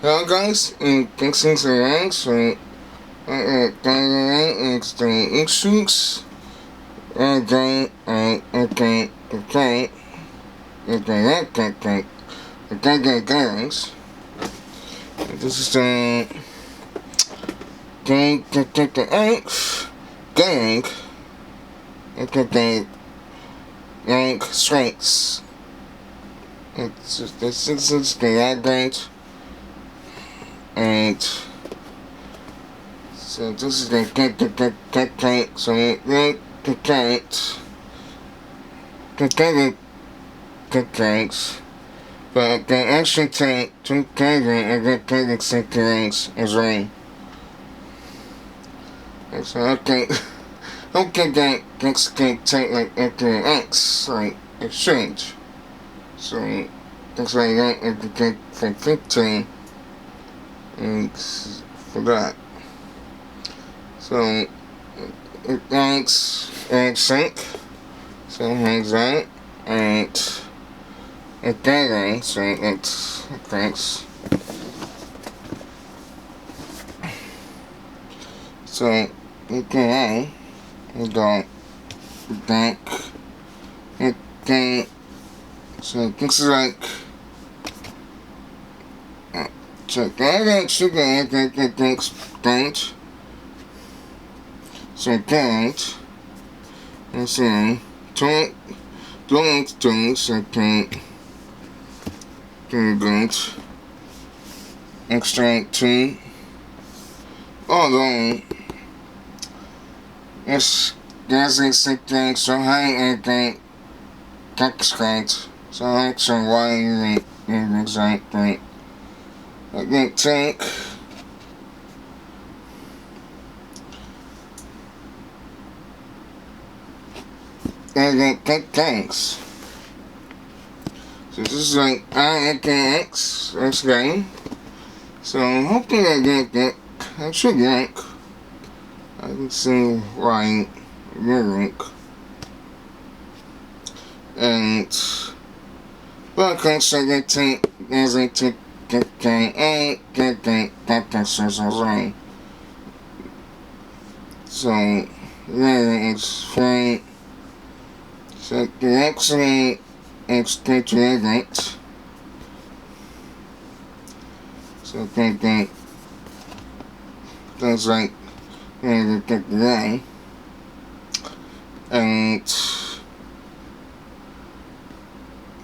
Hello guys, thanks for the so it's the Strix guys. This is the gang Strix. This is the update. And so this is the tank. So the tanks, but the extra tank to carry and the tank tanks as well. And so okay that next tank like X like exchange. So that's why that is the tank for 15. And for that, so it thanks sync, so it has that, and it doesn't, so it's thanks. So okay, we got back. Okay, so this is like. So that sugar that so that and so don't things that don't extract to although it's there's a thing so high and that extract so that's why you exactly. I can take and take tanks. So this is like IX this game. So I'm hoping I get that. I should rank. I can see why rank. And but I can't say that tank as I take. So yeah, it's fine. So the actually expatriate it. So that's like the guy. And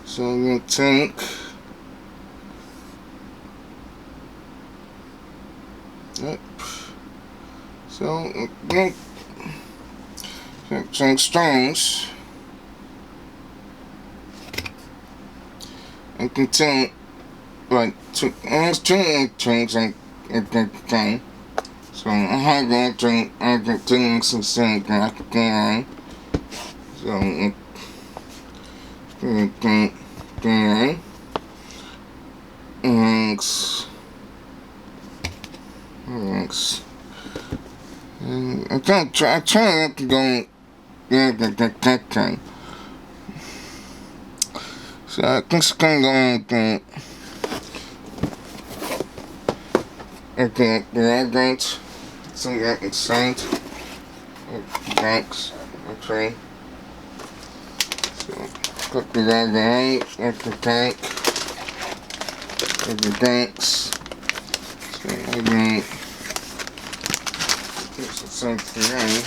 so you take yep. So okay. So stones. I can take like two tanks like at that time. So I had that drink I got things and say that I could get on. So and thanks. And I try not to go that time. So I think it's kind of going at the advent. So that it's signed. Thanks. Okay. So put the right at the tank. At the tanks. So I mean it's the same thing.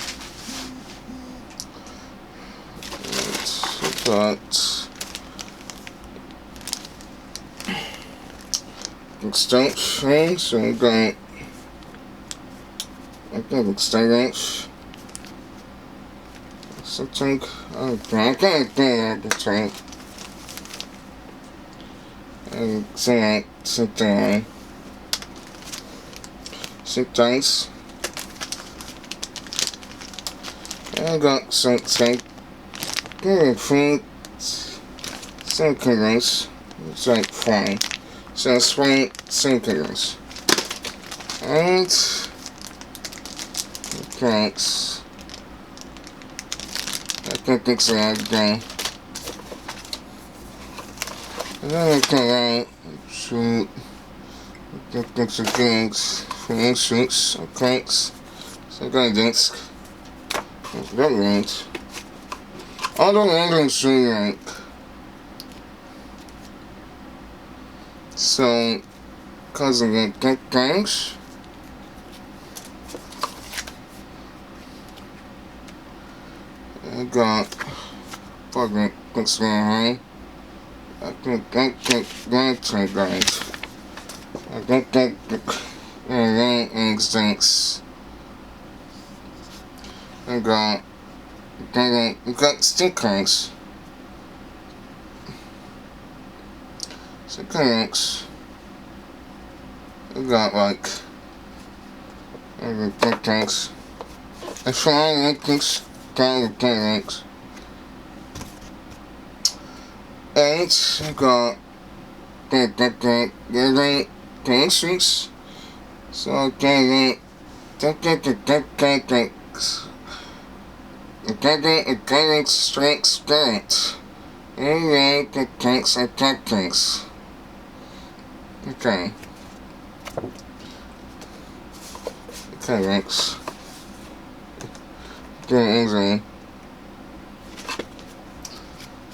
But extension, so we got extension. Something I can't do the tank. And something sometimes I got something good food some colors. It's like fine. So it's white synchronous. And thanks. I think it's a good day. And then I can shoot Get some things for ASUS or cranks. So I got a disc. That range. All the English like. So, cause of the things. I got fucking looks very high. I think that's right, guys. I think that instincts. I got stickers. Stickers. I got like stickers. I try this kind of things. Eight. I got the Strix. So the Strix that. And the tanks are tactics. Okay. Okay, next. Get easy.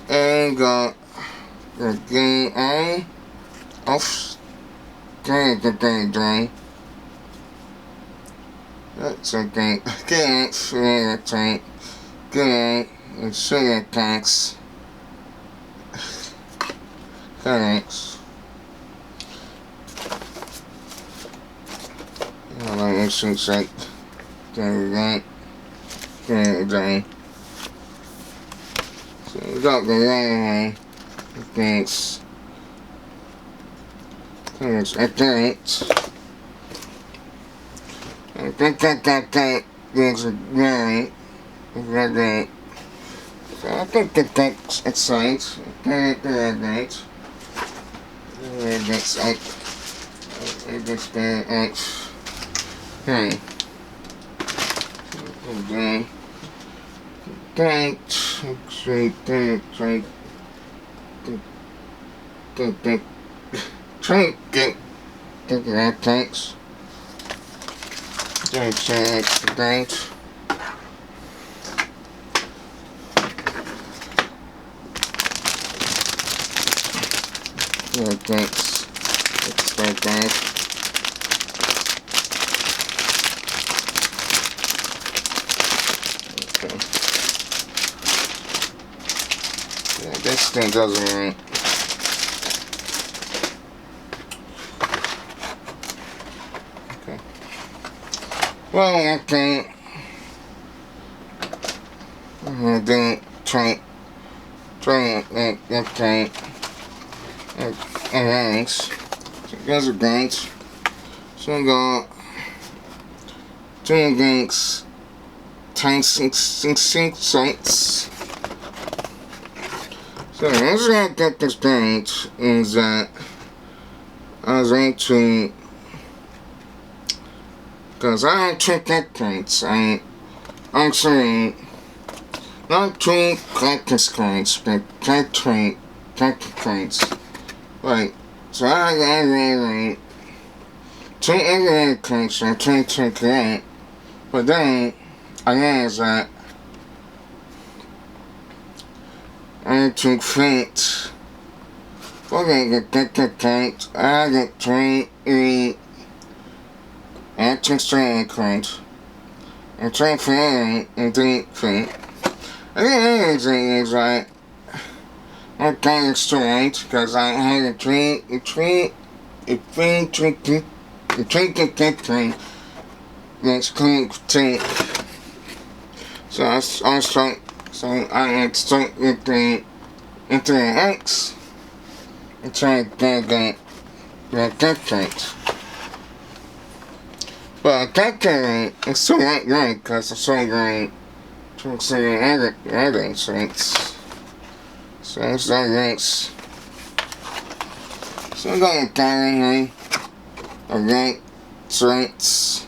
And got the GA off the day. That's okay. Get sugar tank. Get sugar tax. Thanks. I like this thing's like that. Okay. So we got the long one. Thanks. Thanks. I think there's a right. Right. So I think that's outside. Right. That's like that's the okay. Okay. That's actually try to get that tanks. That's that. Yeah, thanks. Let's start that. Okay. Yeah, this thing doesn't right. Okay. Well, okay. I'm gonna do try okay. Alright, so guys are great. So I got 2 gigs, 6 sites. So the reason I get this date is that I was able to, because I had 2 dictates. I actually, not 2 collector's cards, but collector cards. Right, so I had 2 internet cards I tried to collect, but then I realized that I had to fit for the detector cards. I had to trade electric storage cards. I tried for it and didn't fit. I didn't realize it is like I got it straight because I had a trade detector that's called tape. So I had to start with the Internet X and try to get the detector. But detector is still not right because it's so great to see the other sites. So it's not nice. So I got a gallery of right sites.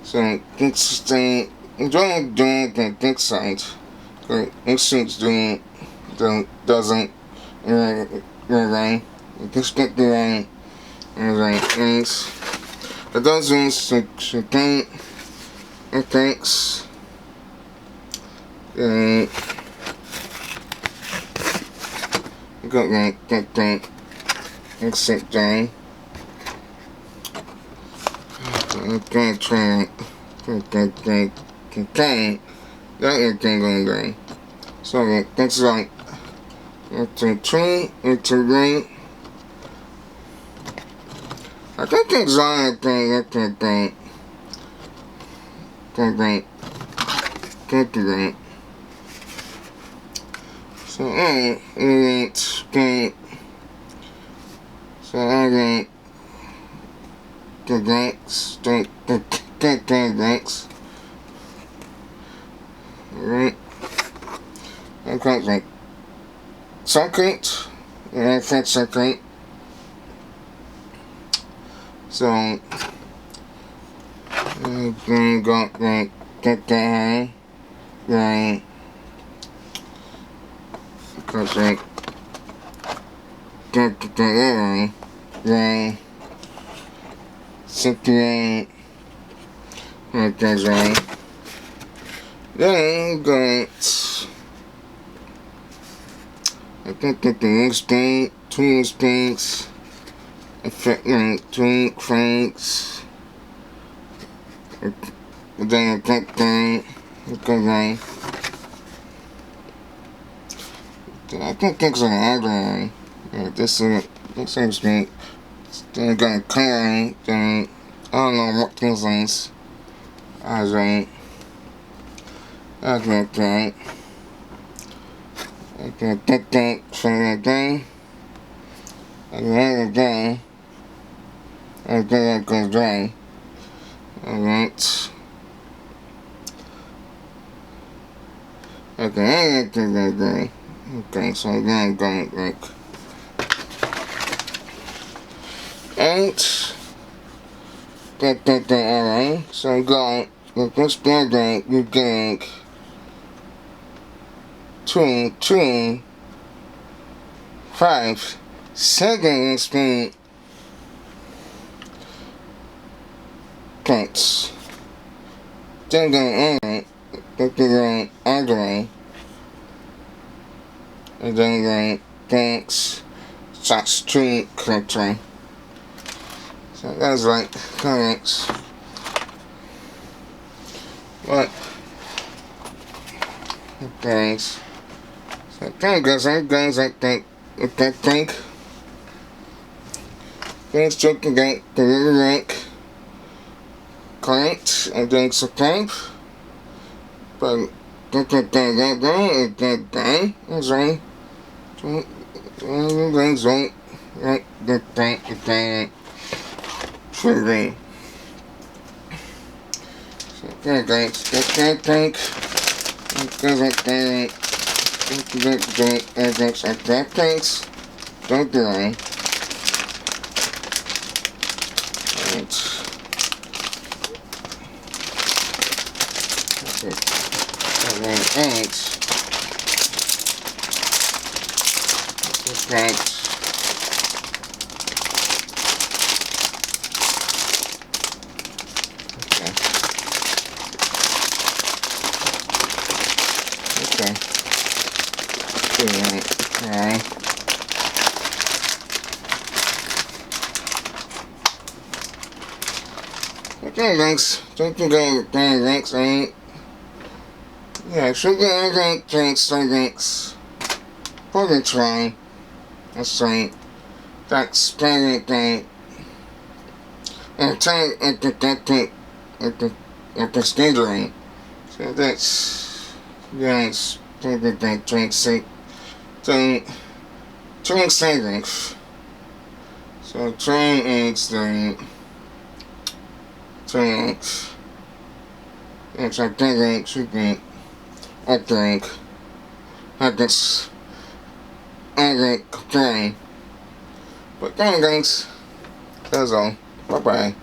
So it's the enjoy doing the big site. But ASUS doesn't right. You just get the right Alright, thanks. For those ones who can't, thanks. Got that, except day. Okay, try that, everything going down. So that's like, it's a tree, it's a ring. I think it's all that thing, so, it's good. So, I got the decks, the decks. Alright. I've got like socket, yeah, that's socket. So, I've got like that guy, right? Because like that, right? 68, like that, right? Then got, I think that the instinct, two instincts, effect like two cranks, and then that thing, okay, I think that's an add-on. This seems to be, then got a clearing, then I don't know what things is. Alright. Okay. Okay, that for the day. And the other day. And then that goes dry. Alright. Okay, I get that day. Okay, so then I'm going like 8. Alright. So I'm going with this day, you get 2, 5, 7 speed cuts. Then go on it, ugly. And then go thanks, such tree collector. So that's like connects. What? Thanks. So guys, I think if that thing. Thanks, checking out the little link. Correct, and then subscribe. But that day, is right. Right, that for me. So, okay, guys, that thing. Thanks. Don't do it. Thanks. Thanks. Okay. Alright. Okay, thanks. Don't forget thanks, right? Yeah, should get anything, thanks. For the try. That's right. That's anything. And try at the scheduling. So that's, yes, that drinks it. So, drink savings. So, try is the drinks. It's like that should be. I think this play. But then guys, that's all. Bye bye.